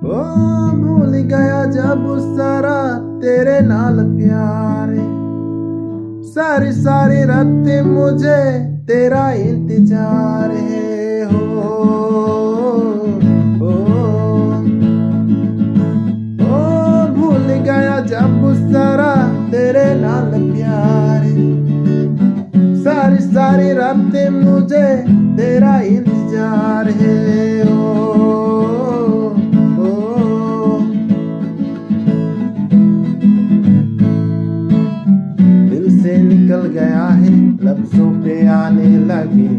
ओ भूल गया जब सारा तेरे नाल प्यार है, सारी सारी रातें मुझे तेरा इंतजार है। हो भूल गया जब सारा तेरे नाल प्यार है, सारी सारी रातें मुझे तेरा इंतजार है। दिल से निकल गया है, लफ्जों पे आने लगी